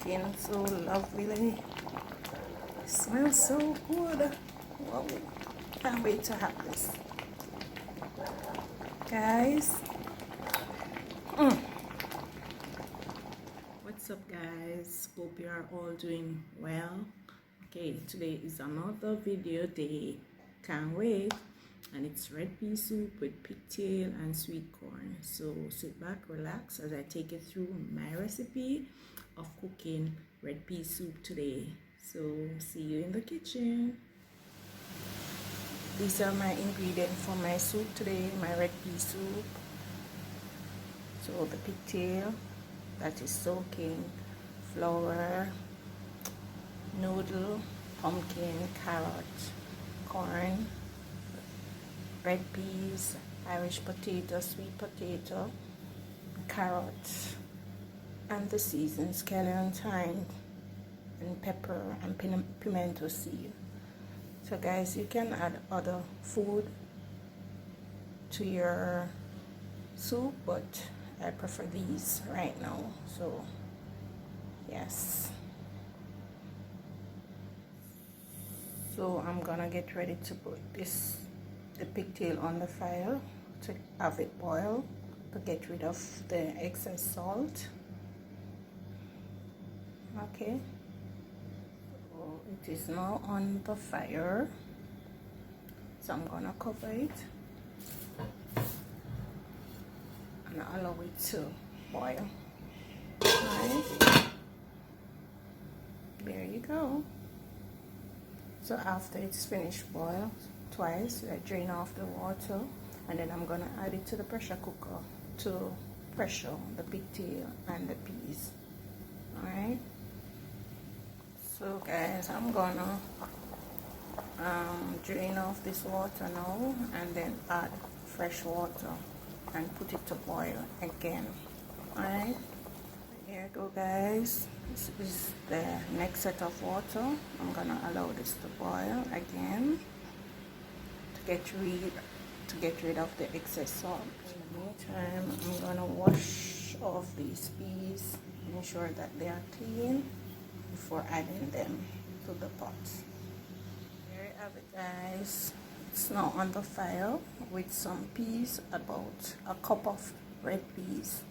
cooking so lovely. It smells so good. Whoa, can't wait to have this, guys. What's up, guys? Hope you are all doing well. Okay, today is another video day. Can't wait. And it's red pea soup with pigtail and sweet corn. So sit back, relax as I take you through my recipe of cooking red pea soup today. So see you in the kitchen. These are my ingredients for my soup today, my red pea soup. So the pigtail that is soaking, flour, noodle, pumpkin, carrot, corn, red peas, Irish potato, sweet potato, carrot, and the seasoned scallion, thyme, and pepper and pimento seed. So guys, you can add other food to your soup, but I prefer these right now. So yes, so I'm gonna get ready to put the pigtail on the fire to have it boil to get rid of the excess salt. Okay, so it is now on the fire, so I'm gonna cover it and allow it to boil. Right, there you go. So after it's finished boil twice, I drain off the water, and then I'm gonna add it to the pressure cooker to pressure the pigtail and the peas. Alright, so guys, I'm gonna drain off this water now and then add fresh water and put it to boil again. Alright, here you go, guys. This is the next set of water. I'm gonna allow this to boil again to get rid of the excess salt. In the meantime, I'm gonna wash off these peas, ensure that they are clean before adding them to the pot. There you have it, guys. It's now on the fire with some peas, about a cup of red peas.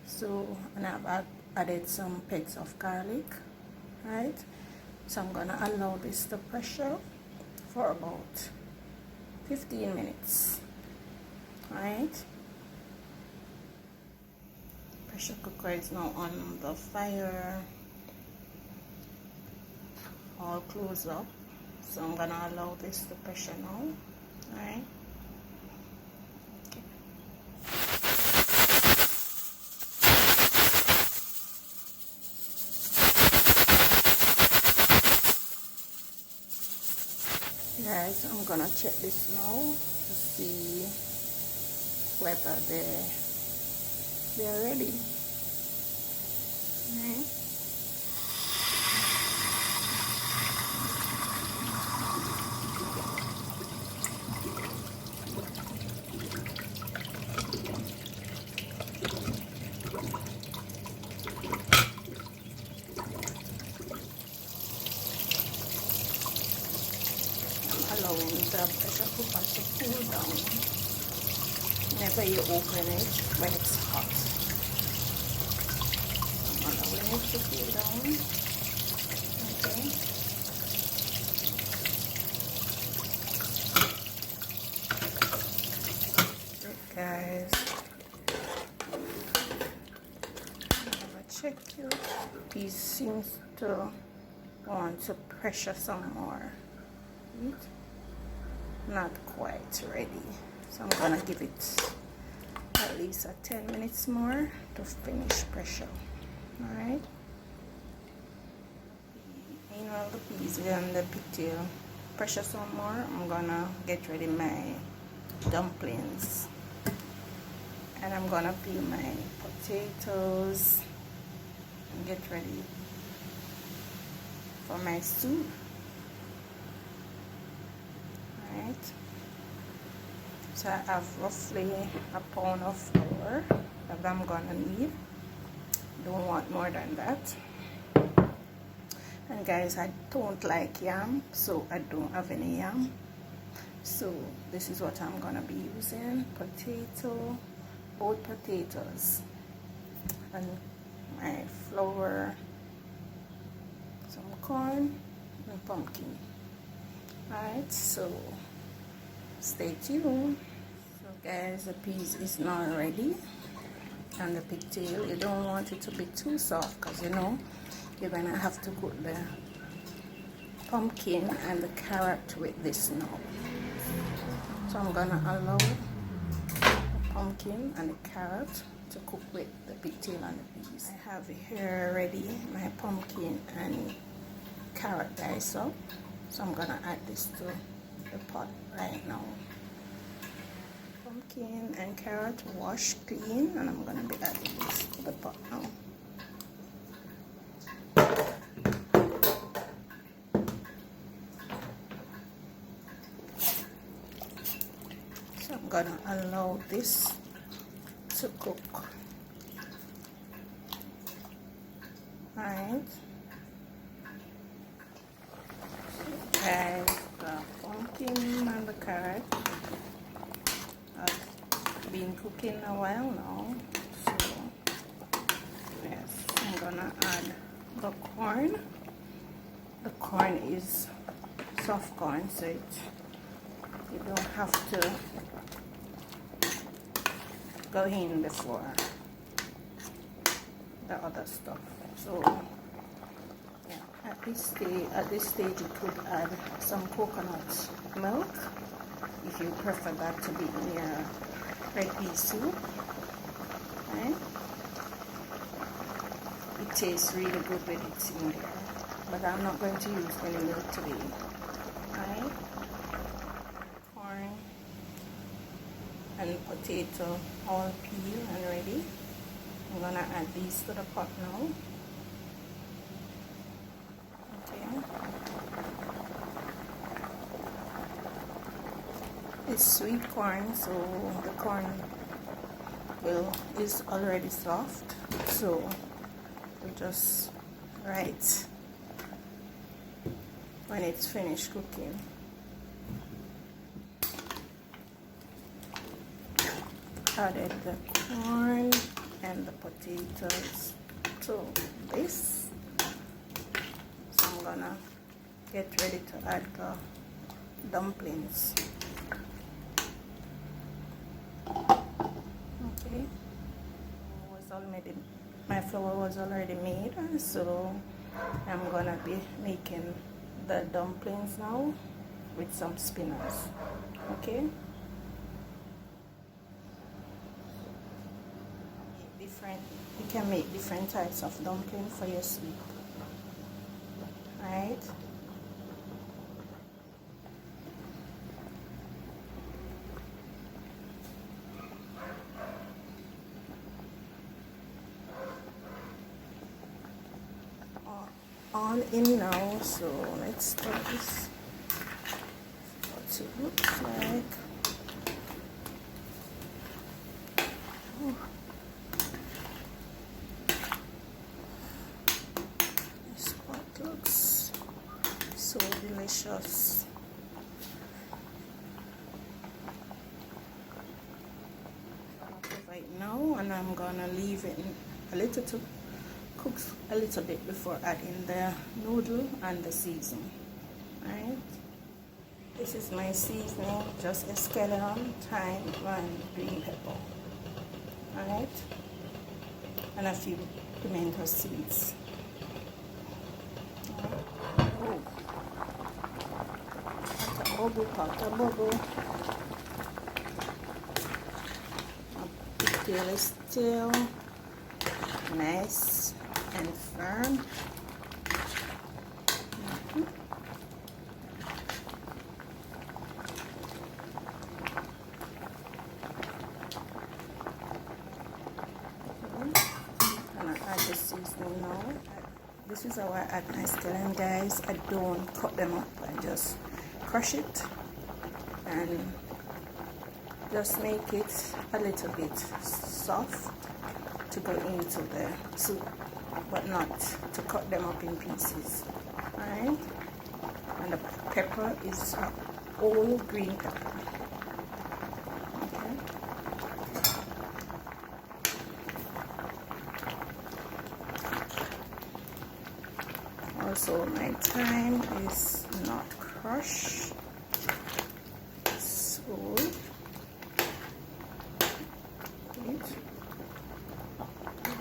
So, and I've added some pegs of garlic, right? So I'm gonna allow this to pressure for about 15 minutes, right? Pressure cooker is now on the fire, all closed up. So I'm gonna allow this to pressure now, right? Okay. Guys, I'm gonna check this now to see whether they're ready. Okay. Allowing the pressure cooker to cool down. Whenever you open it when it's hot, I'm allowing it to cool down. Okay. Look, guys, I'm gonna check you. These seems to want to pressure some more. Not quite ready, so I'm gonna give it at least 10 minutes more to finish pressure. All right, you know, the peas and the pigtail pressure some more. I'm gonna get ready my dumplings, and I'm gonna peel my potatoes and get ready for my soup. Right, so I have roughly a pound of flour that I'm gonna need. Don't want more than that. And guys, I don't like yam, so I don't have any yam. So this is what I'm gonna be using: potato, both potatoes, and my flour, some corn, and pumpkin. Alright, so stay tuned. So guys, the peas is now ready, and the pigtail, you don't want it to be too soft, because you know you're gonna have to cook the pumpkin and the carrot with this now. So I'm gonna allow the pumpkin and the carrot to cook with the pigtail and the peas. I have here already my pumpkin and carrot diced up, so I'm gonna add this to the pot right now. Pumpkin and carrot washed clean, and I'm gonna be adding this to the pot now. So I'm gonna allow this to cook. Right. Guys, the pumpkin and the carrot have been cooking a while now, so yes, I'm gonna add the corn. The corn is soft corn, so you don't have to go in before the other stuff. So yeah, at this stage you could add some coconut milk if you prefer that to be in your red pea soup. Right? It tastes really good when it's in there, but I'm not going to use any milk today. Right? Corn and potato all peeled and ready. I'm gonna add these to the pot now. Okay. It's sweet corn, so the corn is already soft, so just right when it's finished cooking. Added the corn and the potatoes to this. So I'm gonna get ready to add the dumplings. Okay, my flour was already made, so I'm gonna be making the dumplings now with some spinach. Okay. You can make different types of dumpling for your soup. Right? All in now, so let's start this. What it looks like. Oh. Looks so delicious. Right now, and I'm gonna leave it a little to cook a little bit before adding the noodle and the seasoning. Alright, this is my seasoning: just escallion, thyme, and green pepper. Alright, and a few pimento seeds. Pot a bubble. The pigtail is still nice and firm. I'm gonna add the seasoning now. This is how I add my scallion, guys. I don't cut them up, I just crush it and just make it a little bit soft to go into the soup, but not to cut them up in pieces. right? And the pepper is a whole green pepper. Okay. Also, my thyme is not crushed, so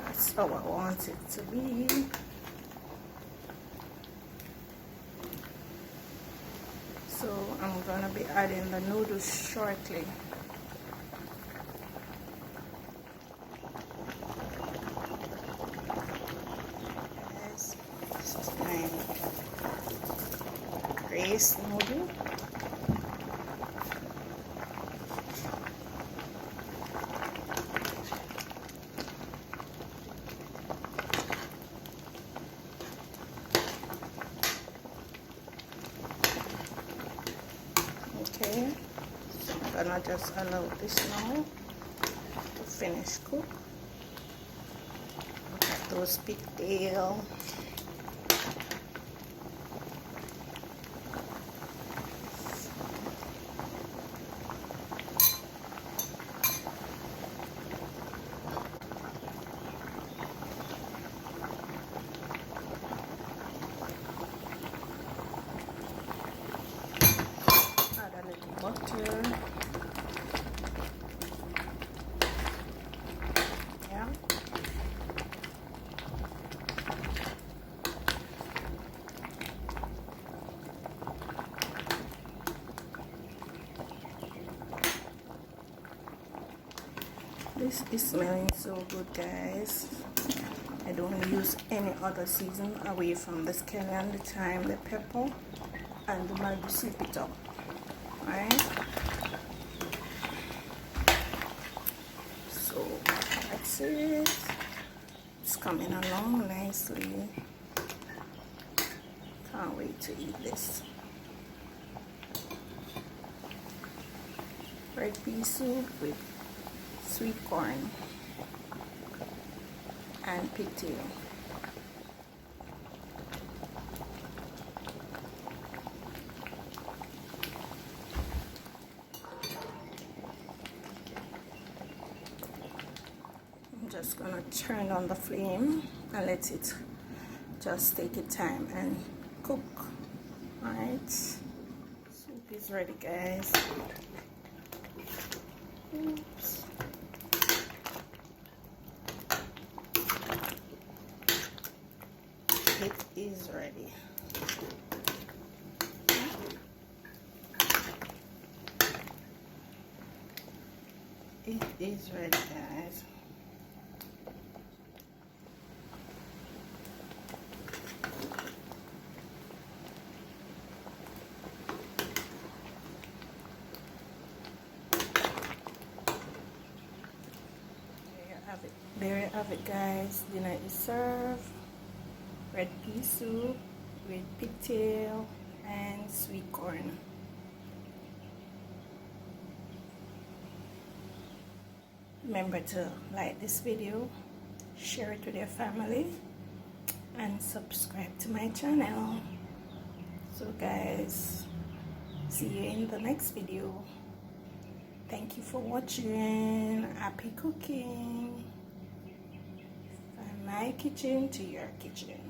that's how I want it to be. So I'm gonna be adding the noodles shortly. Guys, this is my braised noodle. Okay, so I'm gonna just allow this now to finish cook. Look at those pigtail. Add a little butter. Yeah. This is smelling so good, guys. I don't use any other season away from the scallion, the thyme, the pepper, and the Maggi soup it up. Alright? So that's it. It's coming along nicely. Can't wait to eat this. Red pea soup with sweet corn and pigtail. I'm just gonna turn on the flame and let it just take its time and cook. Alright, soup is ready, guys. Oops. It is ready. It is ready, guys. There you have it, guys. Dinner is served. Red pea soup with pigtail and sweet corn. Remember to like this video, share it with your family, and subscribe to my channel. So guys, see you in the next video. Thank you for watching. Happy cooking. From my kitchen to your kitchen.